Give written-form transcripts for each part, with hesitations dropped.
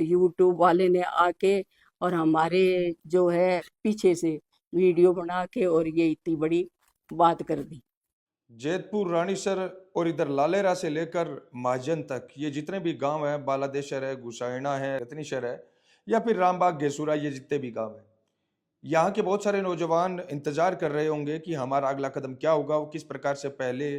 YouTube वाले ने आके और हमारे जो है पीछे से वीडियो बना के और ये इतनी बड़ी बात कर दी। जैतपुर, रानीसर और इधर लालेरा से लेकर महाजन तक ये जितने भी गांव हैं, बालादेशर है, गुसाइना है, रत्नीशर है या फिर रामबाग गेसुरा, ये जितने भी गांव हैं, यहाँ के बहुत सारे नौजवान इंतजार कर रहे होंगे कि हमारा अगला कदम क्या होगा, वो किस प्रकार से पहले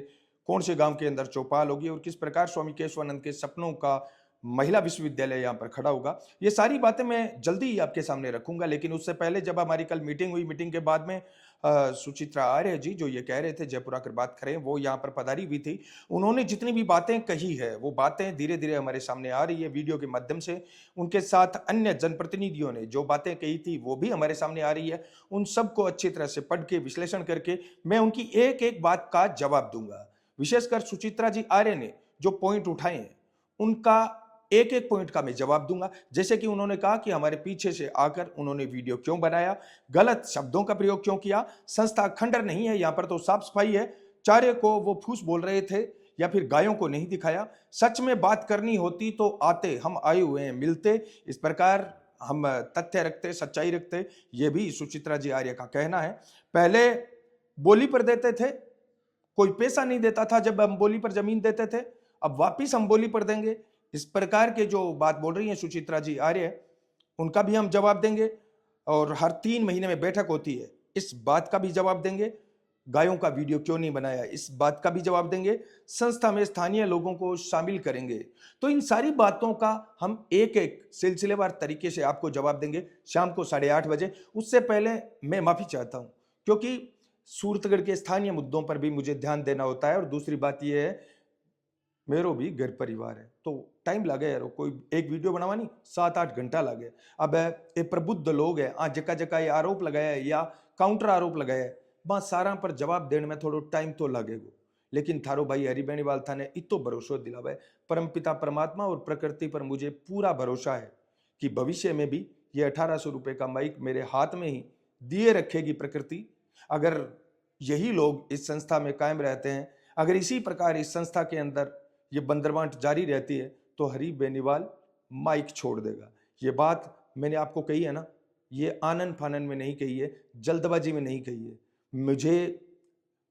कौन से गांव के अंदर चौपाल होगी और किस प्रकार स्वामी केशवानंद के सपनों का महिला विश्वविद्यालय यहाँ पर खड़ा होगा। ये सारी बातें मैं जल्दी ही आपके सामने रखूंगा, लेकिन उससे पहले जब हमारी कल मीटिंग हुई, मीटिंग के बाद में सुचित्रा आर्य जी जो ये कह रहे थे जयपुर आकर बात करें, वो यहाँ पर पधारी हुई थी। उन्होंने जितनी भी बातें कही है वो बातें धीरे धीरे हमारे सामने आ रही है वीडियो के माध्यम से। उनके साथ अन्य जनप्रतिनिधियों ने जो बातें कही थी वो भी हमारे सामने आ रही है। उन सबको अच्छी तरह से पढ़ के विश्लेषण करके मैं उनकी एक एक बात का जवाब दूंगा। विशेषकर सुचित्रा जी आर्य ने जो पॉइंट उठाए हैं उनका एक एक पॉइंट का मैं जवाब दूंगा। जैसे कि उन्होंने कहा कि हमारे पीछे से आकर उन्होंने वीडियो क्यों बनाया, गलत शब्दों का प्रयोग क्यों किया, संस्था खंडर नहीं है, यहां पर तो साफ सफाई है, चारे को वो फूस बोल रहे थे या फिर गायों को नहीं दिखाया। सच में बात करनी होती तो आते, हम आए हुए हैं, मिलते, इस प्रकार हम तथ्य रखते, सच्चाई रखते। ये भी सुचित्रा जी आर्य का कहना है। पहले बोली पर देते थे, कोई पैसा नहीं देता था जब हम बोली पर जमीन देते थे, अब वापिस हम बोली पर देंगे। इस प्रकार के जो बात बोल रही हैं सुचित्रा जी आर्य, उनका भी हम जवाब देंगे। और हर 3 महीने में बैठक होती है, इस बात का भी जवाब देंगे। गायों का वीडियो क्यों नहीं बनाया, इस बात का भी जवाब देंगे। संस्था में स्थानीय लोगों को शामिल करेंगे। तो इन सारी बातों का हम एक एक सिलसिलेवार तरीके से आपको जवाब देंगे शाम को 8:30 बजे। उससे पहले मैं माफी चाहता हूं क्योंकि सूरतगढ़ के स्थानीय मुद्दों पर भी मुझे ध्यान देना होता है। और दूसरी बात यह है, मेरो भी घर परिवार है तो टाइम लगे यार, कोई एक वीडियो बनावानी 7-8 घंटा लगे। अब ये प्रबुद्ध लोग है, आज जगह जगह ये आरोप लगाया है या काउंटर आरोप लगाया है, वहां सारा पर जवाब देने में थोड़ा टाइम तो लगेगा। लेकिन थारो भाई हरि बेनीवाल था ने इतो भरोसा दिलावा है परम पिता परमात्मा और प्रकृति पर, मुझे पूरा भरोसा है कि भविष्य में भी ये 1800 रुपए का माइक मेरे हाथ में ही दिए रखेगी प्रकृति। अगर यही लोग इस संस्था में कायम रहते हैं, अगर इसी प्रकार इस संस्था के अंदर ये बंदरबांट जारी रहती है, तो हरि बेनीवाल माइक छोड़ देगा। ये बात मैंने आपको कही है ना, ये आनन फानन में नहीं कही है, जल्दबाजी में नहीं कही है।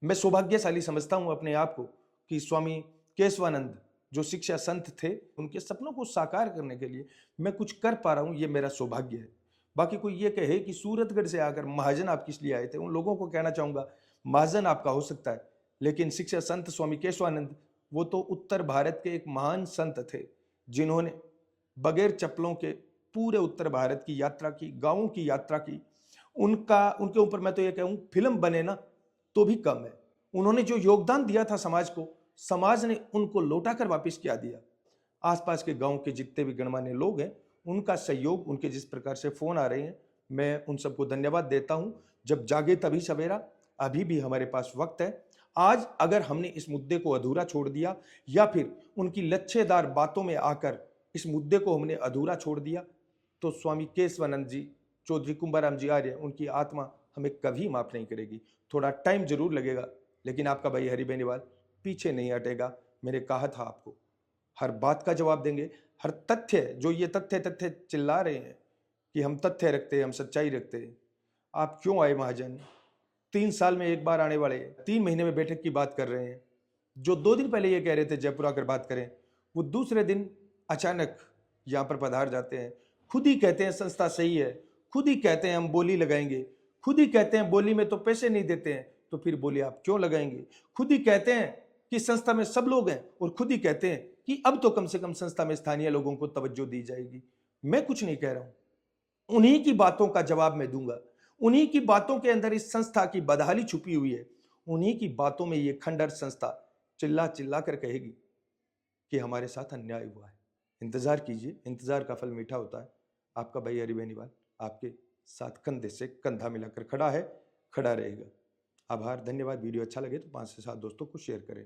मैं सौभाग्यशाली समझता हूं अपने आप को कि स्वामी केशवानंद जो शिक्षा संत थे, उनके सपनों को साकार करने के लिए मैं कुछ कर पा रहा हूं, ये मेरा सौभाग्य है। बाकी कोई ये कहे कि सूरतगढ़ से आकर महाजन आप किस लिए आए थे, उन लोगों को कहना चाहूंगा महाजन आपका हो सकता है, लेकिन शिक्षा संत स्वामी केशवानंद वो तो उत्तर भारत के एक महान संत थे जिन्होंने बगैर चप्पलों के पूरे उत्तर भारत की यात्रा की, गांवों की यात्रा की। उनके ऊपर मैं तो ये कहूं फिल्म बने ना तो भी कम है। उन्होंने जो योगदान दिया था समाज को, समाज ने उनको लौटाकर वापस क्या दिया। आसपास के गांव के जितने भी गणमान्य लोग हैं, उनका सहयोग, उनके जिस प्रकार से फोन आ रहे हैं, मैं उन सबको धन्यवाद देता हूं। जब जागे तभी सवेरा, अभी भी हमारे पास वक्त है। आज अगर हमने इस मुद्दे को अधूरा छोड़ दिया या फिर उनकी लच्छेदार बातों में आकर इस मुद्दे को हमने अधूरा छोड़ दिया, तो स्वामी केशवानंद जी, चौधरी कुंभाराम जी आर्य, उनकी आत्मा हमें कभी माफ नहीं करेगी। थोड़ा टाइम जरूर लगेगा, लेकिन आपका भाई हरि बेनीवाल पीछे नहीं हटेगा। मैंने कहा था आपको, हर बात का जवाब देंगे। हर तथ्य, जो ये तथ्य तथ्य चिल्ला रहे हैं कि हम तथ्य रखते हैं, हम सच्चाई रखते हैं, आप क्यों आए महाजन? 3 साल में एक बार आने वाले 3 महीने में बैठक की बात कर रहे हैं। जो 2 दिन पहले ये कह रहे थे जयपुर आकर बात करें, वो दूसरे दिन अचानक यहां पर पधार जाते हैं। खुद ही कहते हैं संस्था सही है, खुद ही कहते हैं हम बोली लगाएंगे, खुद ही कहते हैं बोली में तो पैसे नहीं देते हैं, तो फिर बोली आप क्यों लगाएंगे? खुद ही कहते हैं कि संस्था में सब लोग हैं और खुद ही कहते हैं कि अब तो कम से कम संस्था में स्थानीय लोगों को तवज्जो दी जाएगी। मैं कुछ नहीं कह रहा हूं, उन्हीं की बातों का जवाब मैं दूंगा। उन्हीं की बातों के अंदर इस संस्था की बदहाली छुपी हुई है। उन्हीं की बातों में ये खंडर संस्था चिल्ला चिल्ला कर कहेगी कि हमारे साथ अन्याय हुआ है। इंतजार कीजिए, इंतजार का फल मीठा होता है। आपका भाई हरि बेनीवाल आपके साथ कंधे से कंधा मिलाकर खड़ा है, खड़ा रहेगा। आभार, धन्यवाद। वीडियो अच्छा लगे तो 5 से 7 दोस्तों को शेयर करें।